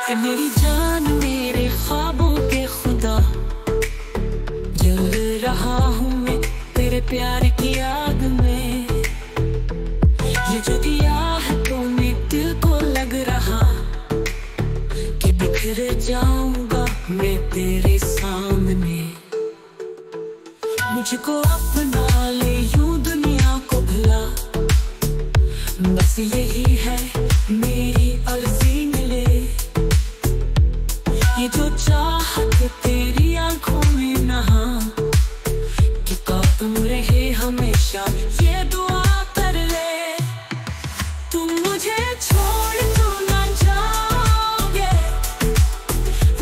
है मेरी जान मेरे ख्वाबों के खुदा, जल रहा हूँ मैं तेरे प्यार की याद में। ये जो दिया है तूने दिल को लग रहा कि बिखर जाऊंगा मैं तेरे सामने। मुझको अपना ले यूं दुनिया को भुला, बस यही है मेरी अर्जी मिले। ये जो चाहत तेरी आंखों में नहा कि तुम रहे हमेशा, ये दुआ कर ले। तुम मुझे छोड़ तो ना जाओगे,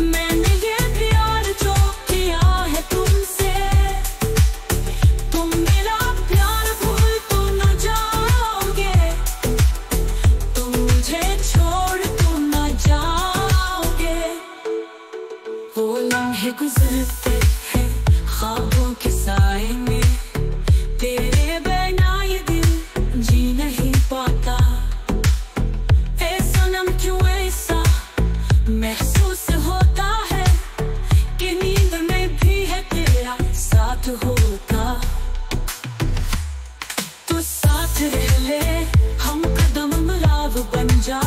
मैंने ये प्यार जो किया है तुमसे। तुम मेरा प्यार भूल तो ना जाओगे, तुम मुझे छोड़ तो ना जाओगे। वो लम्हे गुजरते हैं ख्वाबों के साए में, तेरे बिना ये दिल जी नहीं पाता। ऐ सनम क्यों ऐसा महसूस होता है कि नींद में भी है तेरा साथ होता। तो साथ रह ले हम कदम मिलाव बन जा,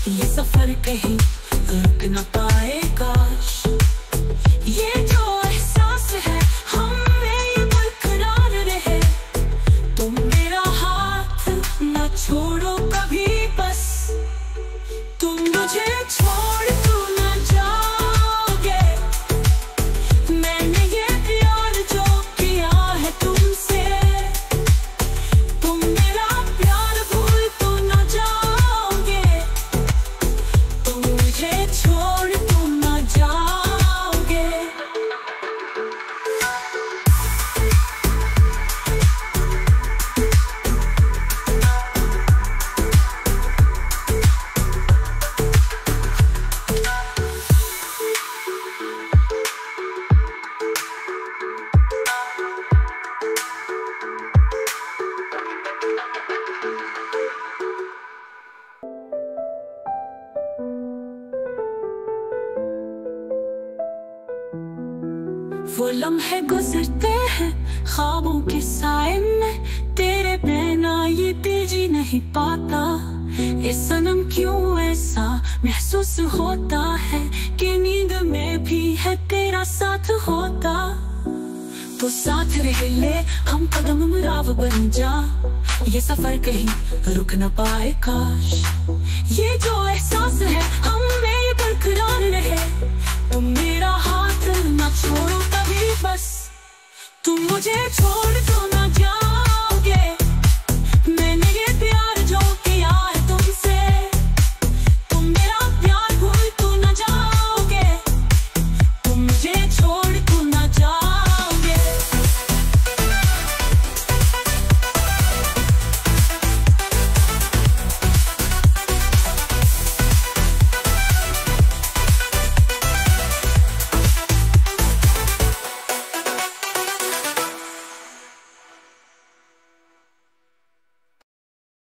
ये सफर कहीं रुक न पाए काश। ये जो एहसास है हमें ये बरकरार रहे, तुम मेरा हाथ न छोड़ो कभी बस। तुम मुझे छोड़ तो न जाओगे, मैंने ये प्यार जो किया है तुमसे। तुम मेरा प्यार भूल तो न जाओगे, तुम मुझे छोड़ तो न जाओगे। वो लम्हे गुजरते हैं ख्वाबों के साए में, तेरे बिना ये दिल जी नहीं पाता। ये सनम क्यों ऐसा महसूस होता है कि नींद में भी है तेरा साथ होता। तो साथ रह ले हम कदम मिलाव बन जा, ये सफर कहीं रुक न पाए काश। ये जो एहसास है हमें ये बरकरार रहे, तुम मेरा हाथ न छोड़ो कभी बस। तुम मुझे छोड़